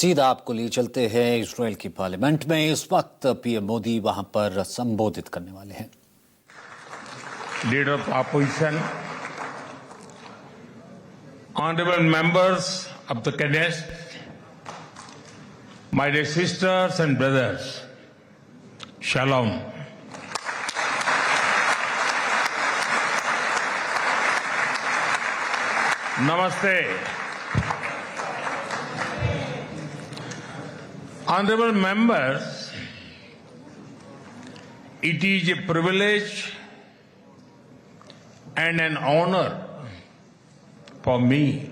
सीधा आपको लिए चलते हैं इजराइल की पार्लियामेंट में। इस वक्त पीएम मोदी वहां पर संबोधित करने वाले हैं। Leader of opposition, honourable members of the cabinet, my dear sisters and brothers, shalom. Namaste. Honorable members, it is a privilege and an honor for me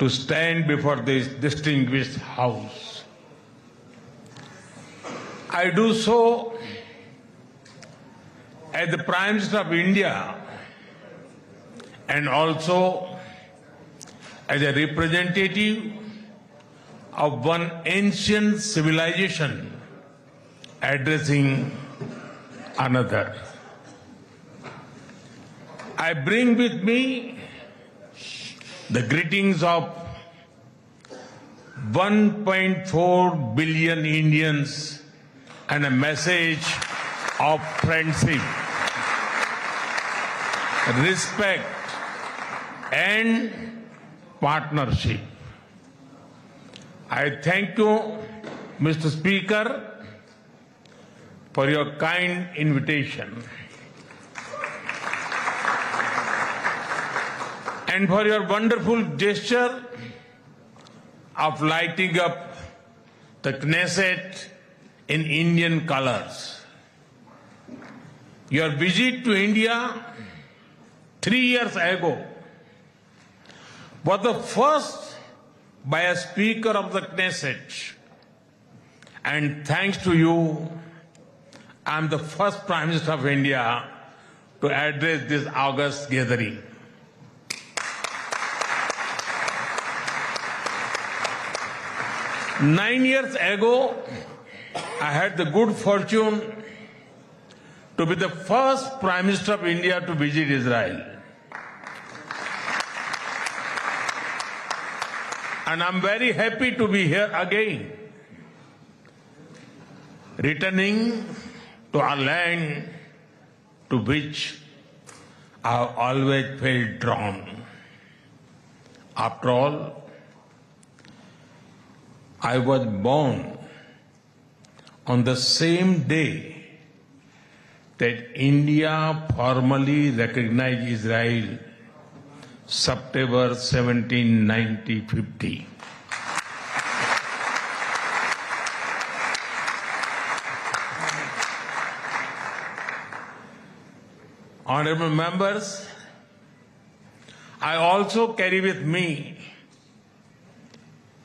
to stand before this distinguished house. I do so as the Prime Minister of India and also as a representative of one ancient civilization addressing another. I bring with me the greetings of 1.4 billion Indians and a message of friendship, respect, and partnership. I thank you, Mr. Speaker, for your kind invitation and for your wonderful gesture of lighting up the Knesset in Indian colors. Your visit to India 3 years ago was the first by a Speaker of the Knesset, and thanks to you, I am the first Prime Minister of India to address this august gathering. Nine years ago, I had the good fortune to be the first Prime Minister of India to visit Israel. And I'm very happy to be here again, returning to a land to which I have always felt drawn. After all, I was born on the same day that India formally recognized Israel, September 17, 1950. Honorable members, I also carry with me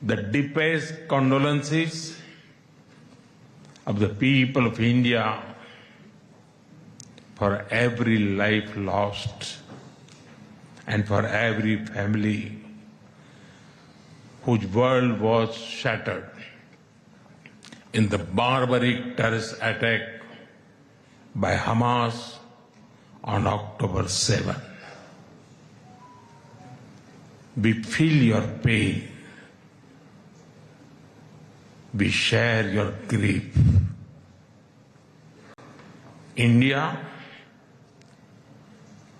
the deepest condolences of the people of India for every life lost and for every family whose world was shattered in the barbaric terrorist attack by Hamas on October 7. We feel your pain. We share your grief. India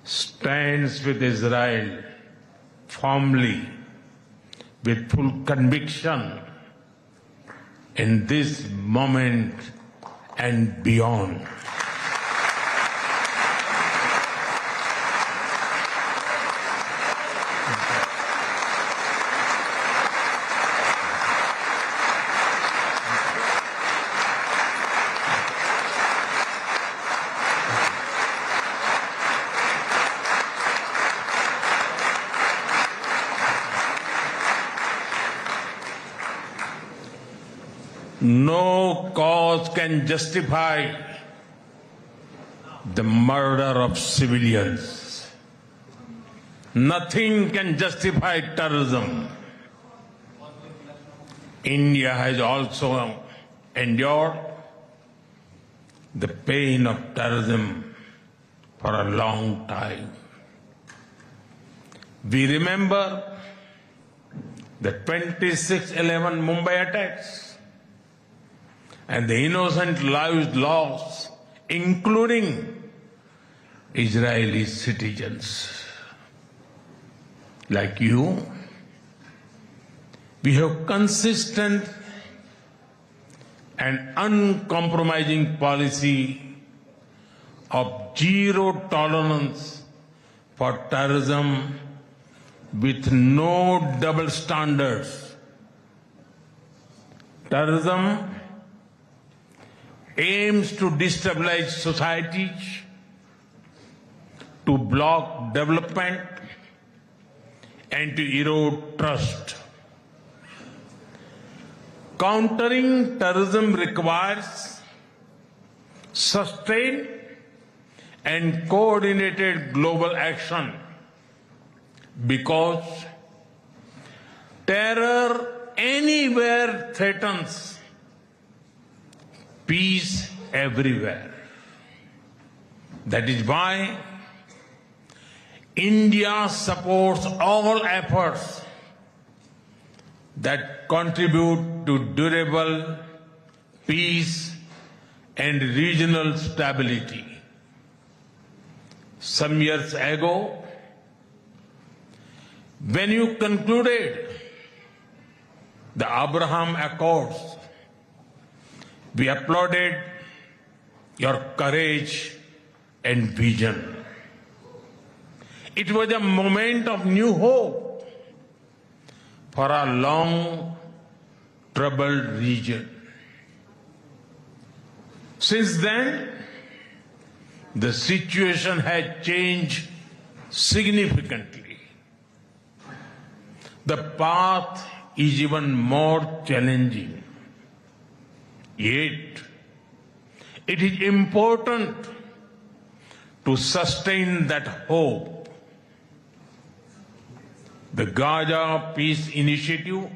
stands with Israel firmly, with full conviction in this moment and beyond. No cause can justify the murder of civilians. Nothing can justify terrorism. India has also endured the pain of terrorism for a long time. We remember the 26/11 Mumbai attacks, and the innocent lives lost, including Israeli citizens. Like you, we have consistent and uncompromising policy of zero tolerance for terrorism with no double standards. Terrorism aims to destabilize societies, to block development, and to erode trust. Countering terrorism requires sustained and coordinated global action, because terror anywhere threatens peace everywhere. That is why India supports all efforts that contribute to durable peace and regional stability. Some years ago, when you concluded the Abraham Accords, we applauded your courage and vision. It was a moment of new hope for a long troubled region. Since then, the situation has changed significantly. The path is even more challenging. Yet, it is important to sustain that hope. The Gaza Peace Initiative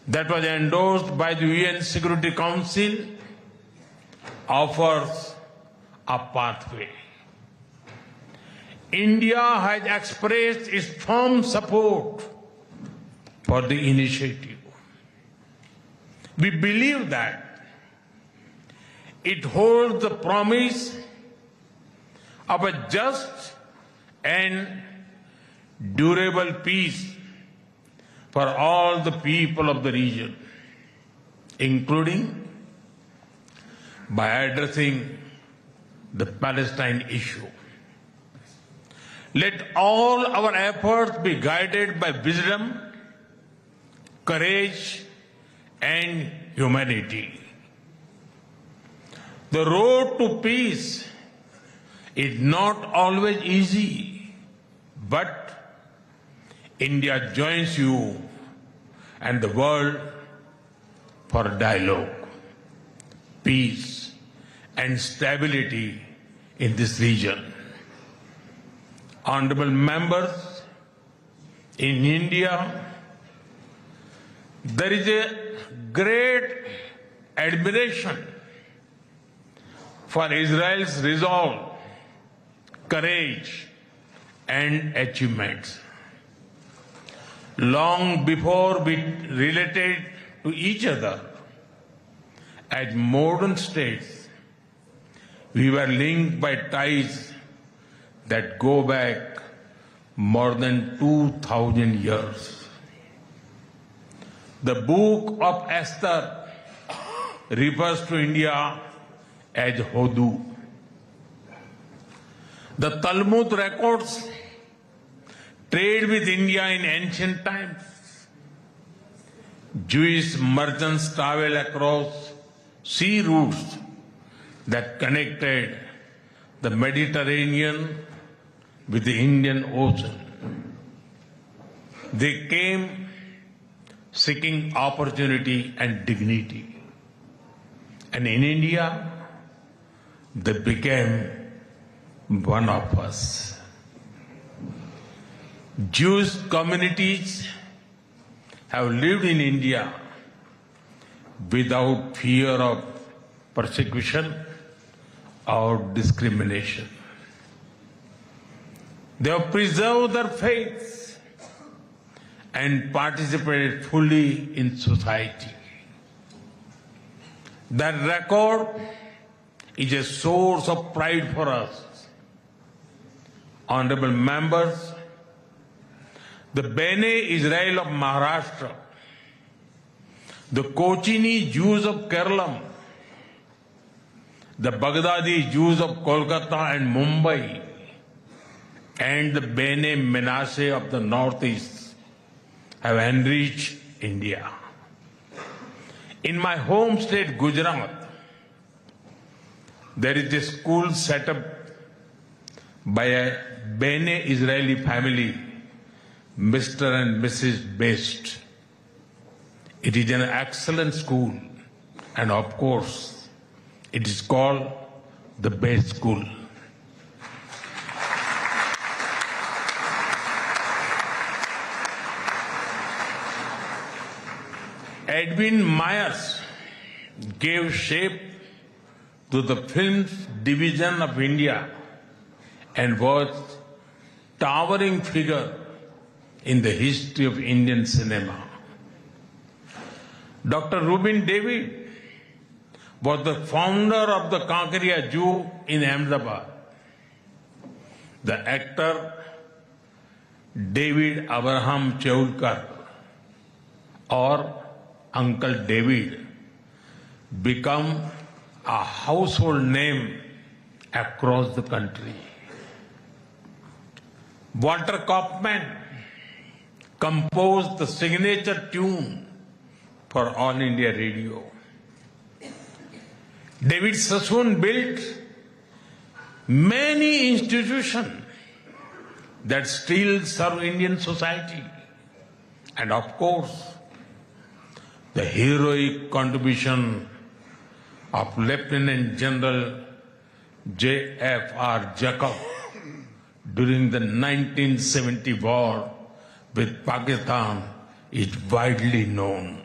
that was endorsed by the UN Security Council offers a pathway. India has expressed its firm support for the initiative. We believe that it holds the promise of a just and durable peace for all the people of the region, including by addressing the Palestine issue. Let all our efforts be guided by wisdom, courage, and humanity. The road to peace is not always easy, but India joins you and the world for dialogue, peace, and stability in this region. Honorable members, in India, there is a great admiration for Israel's resolve, courage, and achievements. Long before we related to each other as modern states, we were linked by ties that go back more than 2,000 years. The book of Esther refers to India as Hodu. The Talmud records trade with India in ancient times. Jewish merchants traveled across sea routes that connected the Mediterranean with the Indian Ocean. They came seeking opportunity and dignity. And in India, they became one of us. Jewish communities have lived in India without fear of persecution or discrimination. They have preserved their faith and participated fully in society. That record is a source of pride for us. Honorable members, the Bene Israel of Maharashtra, the Kochini Jews of Kerala, the Baghdadi Jews of Kolkata and Mumbai, and the Bene Menashe of the Northeast have enriched India. In my home state, Gujarat, there is a school set up by a Bene Israeli family, Mr. and Mrs. Best. It is an excellent school, and of course, it is called the Best School. Edwin Myers gave shape to the film's division of India and was towering figure in the history of Indian cinema. Dr. Rubin David was the founder of the Kankaria Zoo in Ahmedabad. The actor David Abraham Cheulkar, or Uncle David, become a household name across the country. Walter Kaufman composed the signature tune for All India Radio. David Sassoon built many institutions that still serve Indian society. And of course, the heroic contribution of Lieutenant General J.F.R. Jacob during the 1970 war with Pakistan is widely known.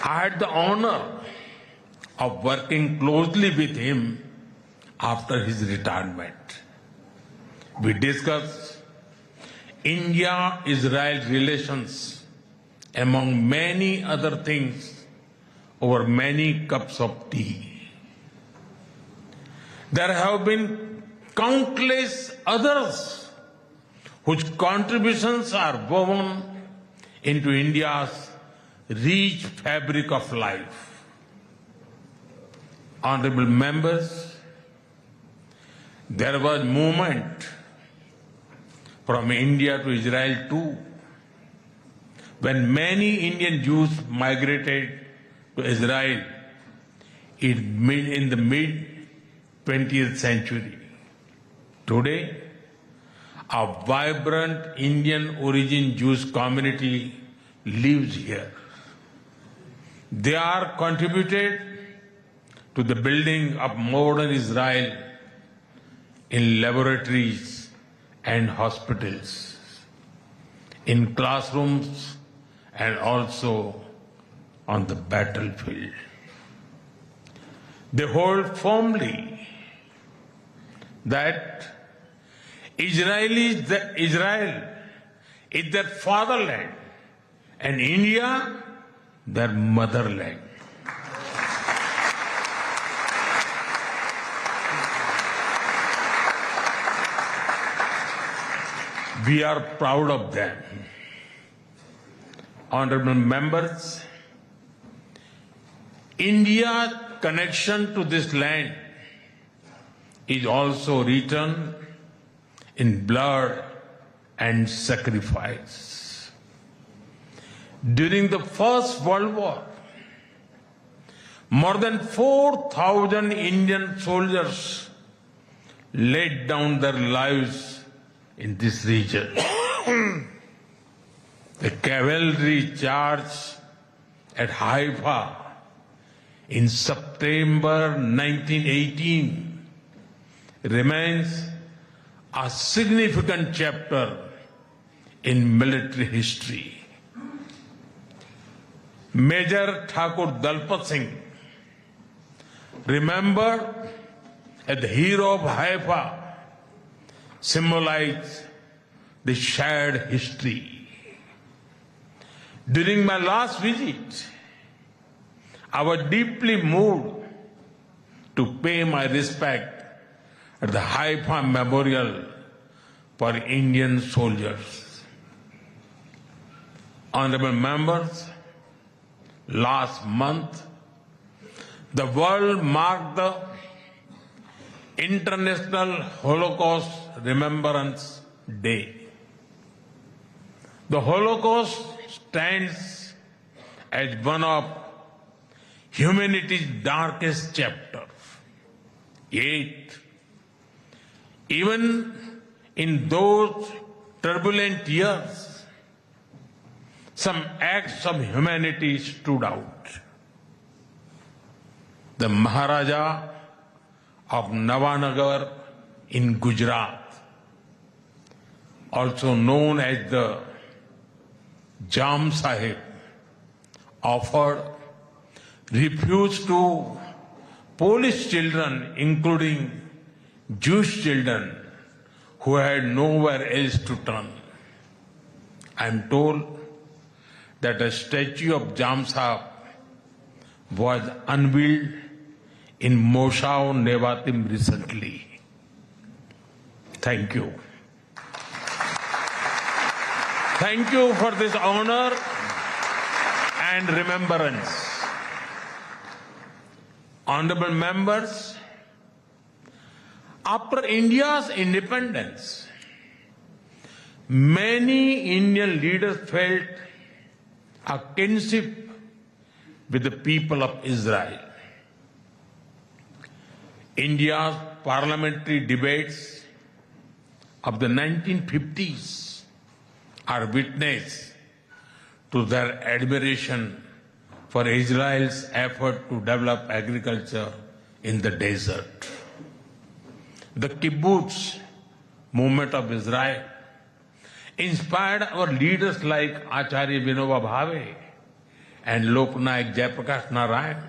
I had the honor of working closely with him after his retirement. We discussed India-Israel relations, among many other things, over many cups of tea. There have been countless others whose contributions are woven into India's rich fabric of life. Honorable members, there was movement from India to Israel too, when many Indian Jews migrated to Israel in the mid-20th century. Today, a vibrant Indian origin Jewish community lives here. They are contributed to the building of modern Israel in laboratories and hospitals, in classrooms, and also on the battlefield. They hold firmly that Israel is their fatherland and India their motherland. We are proud of them. Honorable members, India's connection to this land is also written in blood and sacrifice. During the First World War, more than 4,000 Indian soldiers laid down their lives in this region. The cavalry charge at Haifa in September 1918 remains a significant chapter in military history. Major Thakur Dalpat Singh, remembered at the hero of Haifa symbolize the shared history. During my last visit, I was deeply moved to pay my respect at the Haifa Memorial for Indian soldiers. Honorable members, last month, the world marked the International Holocaust Remembrance Day. The Holocaust stands as one of humanity's darkest chapters. Yet, even in those turbulent years, some acts of humanity stood out. The Maharaja of Navanagar in Gujarat, also known as the Jam Sahib, offered refuge to Polish children, including Jewish children who had nowhere else to turn. I am told that a statue of Jam Sahib was unveiled in Moshav Nevatim recently. Thank you. Thank you for this honor and remembrance. Honorable members, after India's independence, many Indian leaders felt a kinship with the people of Israel. India's parliamentary debates of the 1950s are witness to their admiration for Israel's effort to develop agriculture in the desert. The kibbutz movement of Israel inspired our leaders like Acharya Vinoba Bhave and Loknayak Jayaprakash Narayan.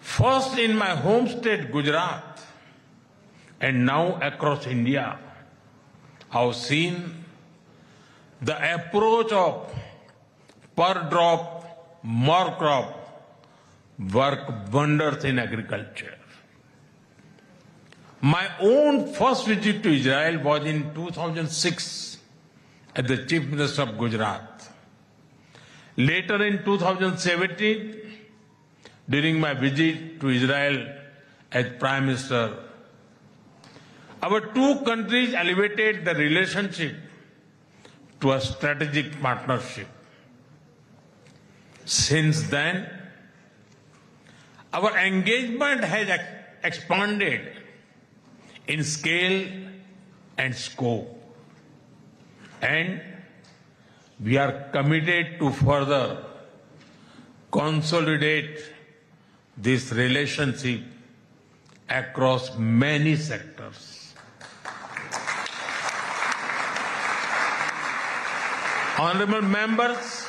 First in my home state Gujarat and now across India, I've seen the approach of per drop, more crop work wonders in agriculture. My own first visit to Israel was in 2006 as the Chief Minister of Gujarat. Later in 2017, during my visit to Israel as Prime Minister, our two countries elevated the relationship to a strategic partnership. Since then, our engagement has expanded in scale and scope, and we are committed to further consolidate this relationship across many sectors. Honorable members,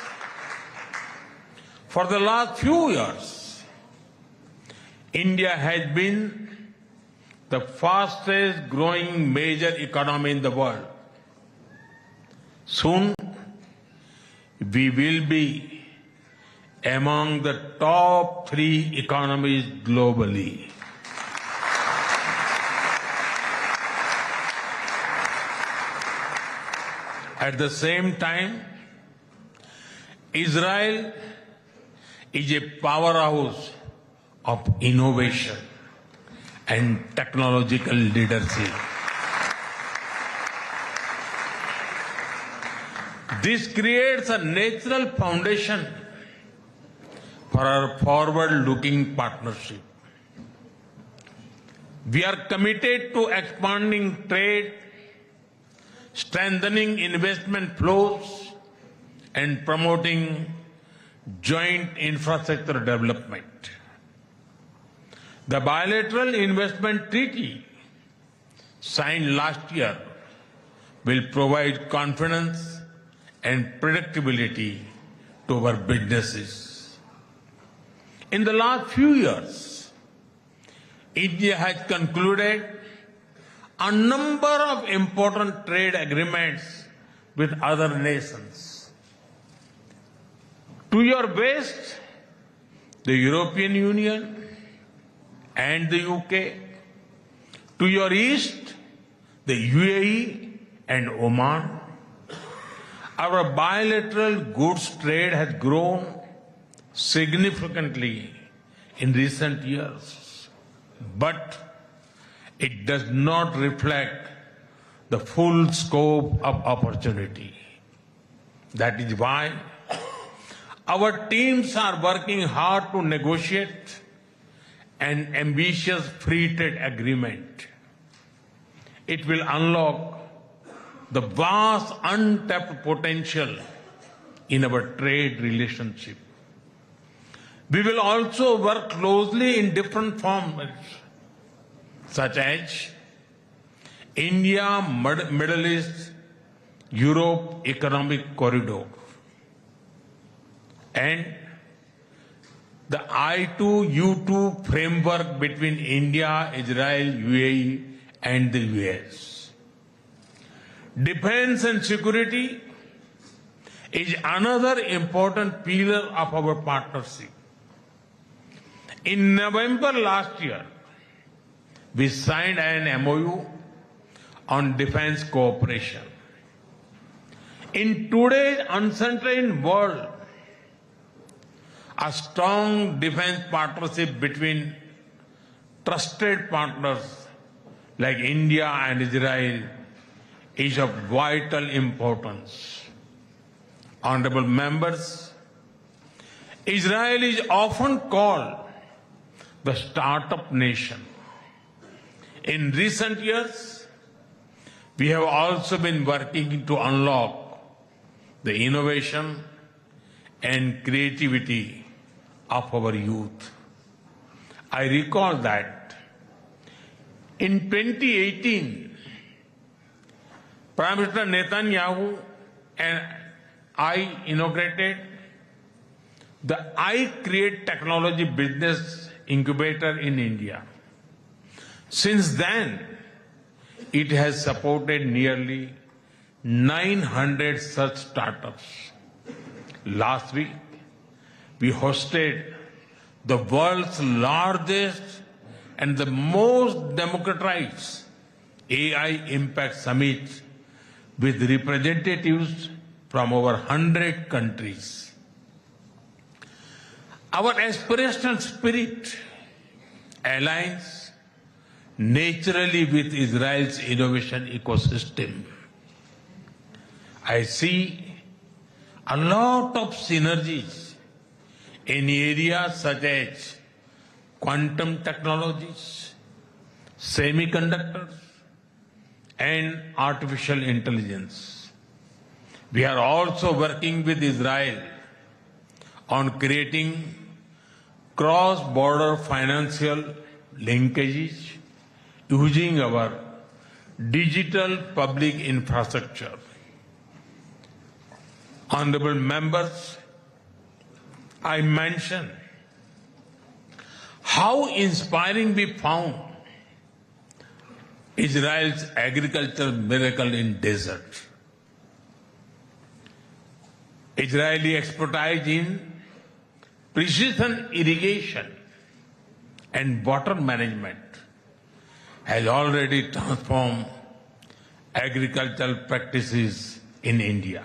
for the last few years, India has been the fastest growing major economy in the world. Soon, we will be among the top 3 economies globally. At the same time, Israel is a powerhouse of innovation and technological leadership. This creates a natural foundation for our forward-looking partnership. We are committed to expanding trade, strengthening investment flows, and promoting joint infrastructure development. The bilateral investment treaty signed last year will provide confidence and predictability to our businesses. In the last few years, India has concluded a number of important trade agreements with other nations. To your west, the European Union and the UK. To your east, the UAE and Oman. Our bilateral goods trade has grown significantly in recent years, but it does not reflect the full scope of opportunity. That is why our teams are working hard to negotiate an ambitious free trade agreement. It will unlock the vast untapped potential in our trade relationship. We will also work closely in different formats, such as India, Middle East, Europe Economic Corridor, and the I2U2 framework between India, Israel, UAE, and the US. Defense and security is another important pillar of our partnership. In November last year, we signed an MOU on defense cooperation. In today's uncertain world, a strong defense partnership between trusted partners like India and Israel is of vital importance. Honorable members, Israel is often called the startup nation. In recent years, we have also been working to unlock the innovation and creativity of our youth. I recall that in 2018, Prime Minister Netanyahu and I inaugurated the I Create Technology Business Incubator in India. Since then, it has supported nearly 900 such startups. Last week, we hosted the world's largest and the most democratized AI Impact Summit with representatives from over 100 countries. Our aspirational spirit aligns naturally with Israel's innovation ecosystem. I see a lot of synergies in areas such as quantum technologies, semiconductors, and artificial intelligence. We are also working with Israel on creating cross-border financial linkages using our digital public infrastructure. Honorable members, I mentioned how inspiring we found Israel's agricultural miracle in desert. Israeli expertise in precision irrigation and water management has already transformed agricultural practices in India.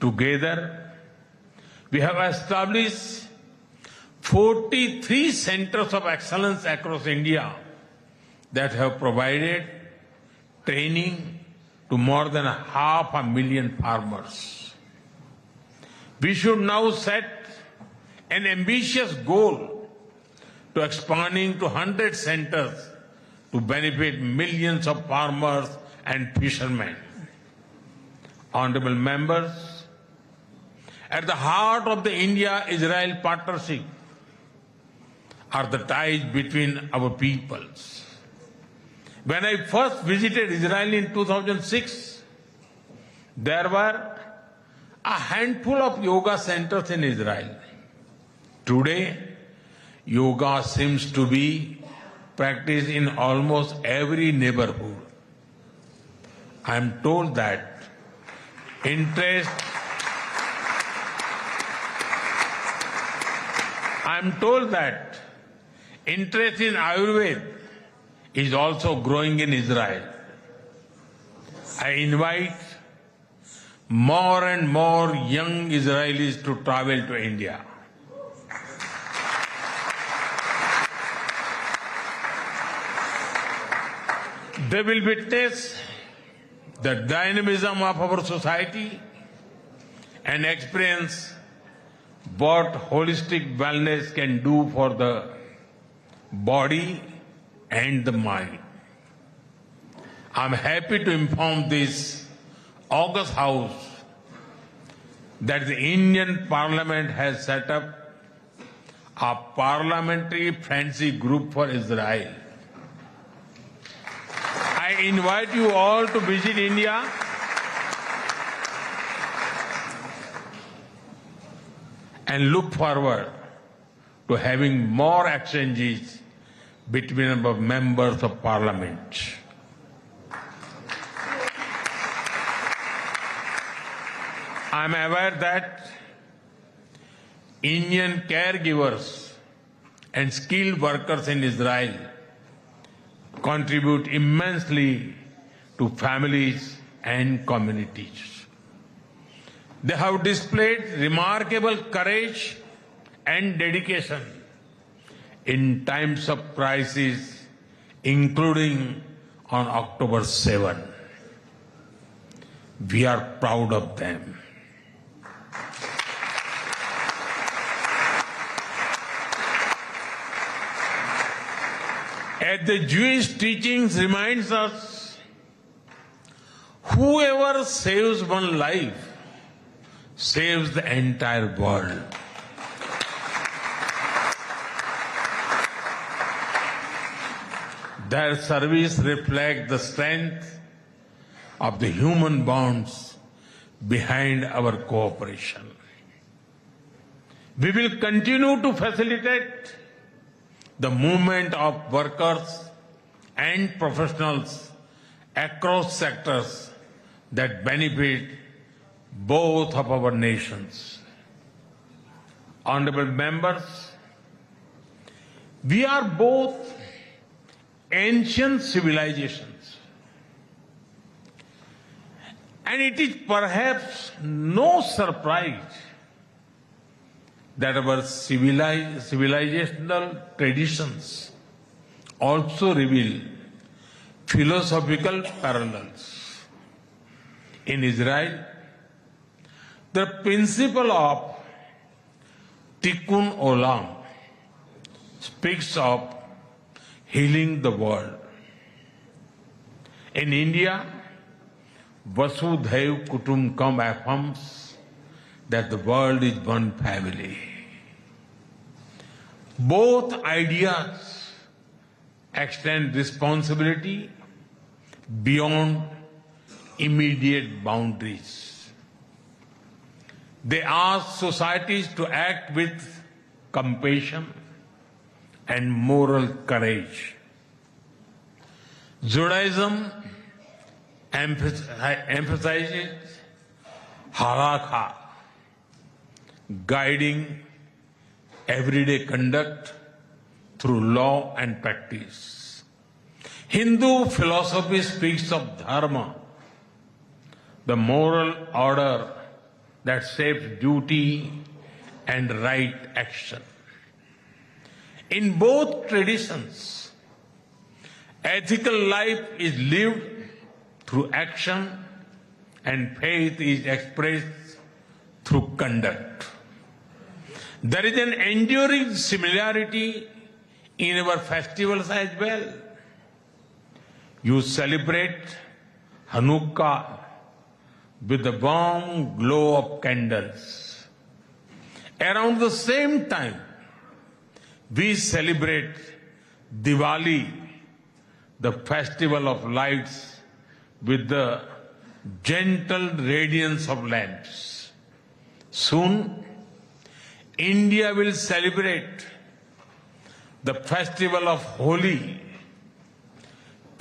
Together, we have established 43 centers of excellence across India that have provided training to more than 500,000 farmers. We should now set an ambitious goal to expanding to 100 centers to benefit millions of farmers and fishermen. Honorable members, at the heart of the India-Israel partnership are the ties between our peoples. When I first visited Israel in 2006, there were a handful of yoga centers in Israel. Today, yoga seems to be practiced in almost every neighborhood. I am told that interest in Ayurveda is also growing in Israel. I invite more and more young Israelis to travel to India. They will witness the dynamism of our society and experience what holistic wellness can do for the body and the mind. I'm happy to inform this August House that the Indian Parliament has set up a parliamentary friendship group for Israel. I invite you all to visit India and look forward to having more exchanges between our members of parliament. I am aware that Indian caregivers and skilled workers in Israel contribute immensely to families and communities. They have displayed remarkable courage and dedication in times of crisis, including on October 7. We are proud of them. As the Jewish teachings reminds us, whoever saves one life saves the entire world. Their service reflects the strength of the human bonds behind our cooperation. We will continue to facilitate the movement of workers and professionals across sectors that benefit both of our nations. Honorable members, we are both ancient civilizations, and it is perhaps no surprise that our civilizational traditions also reveal philosophical parallels. In Israel, the principle of Tikkun Olam speaks of healing the world. In India, Vasudhaiv Kutumbakam affirms that the world is one family. Both ideas extend responsibility beyond immediate boundaries. They ask societies to act with compassion and moral courage. Judaism emphasizes halakha, guiding everyday conduct through law and practice. Hindu philosophy speaks of dharma, the moral order that shapes duty and right action. In both traditions, ethical life is lived through action and faith is expressed through conduct. There is an enduring similarity in our festivals as well. You celebrate Hanukkah with the warm glow of candles. Around the same time, we celebrate Diwali, the festival of lights, with the gentle radiance of lamps. Soon, India will celebrate the festival of Holi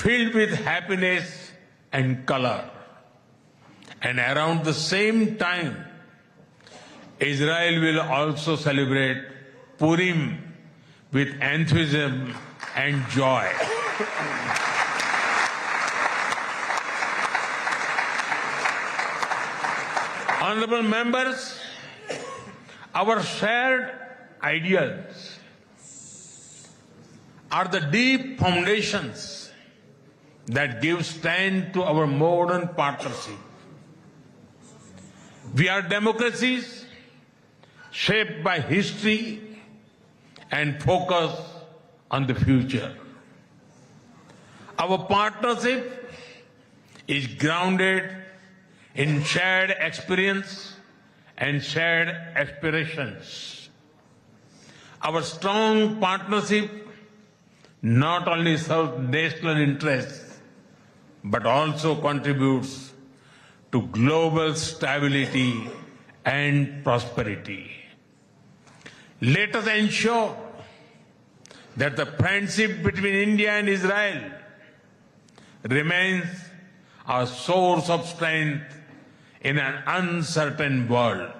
filled with happiness and color. And around the same time, Israel will also celebrate Purim with enthusiasm and joy. Honorable members, our shared ideals are the deep foundations that give strength to our modern partnership. We are democracies shaped by history and focus on the future. Our partnership is grounded in shared experience and shared aspirations. Our strong partnership not only serves national interests, but also contributes to global stability and prosperity. Let us ensure that the friendship between India and Israel remains a source of strength in an uncertain world.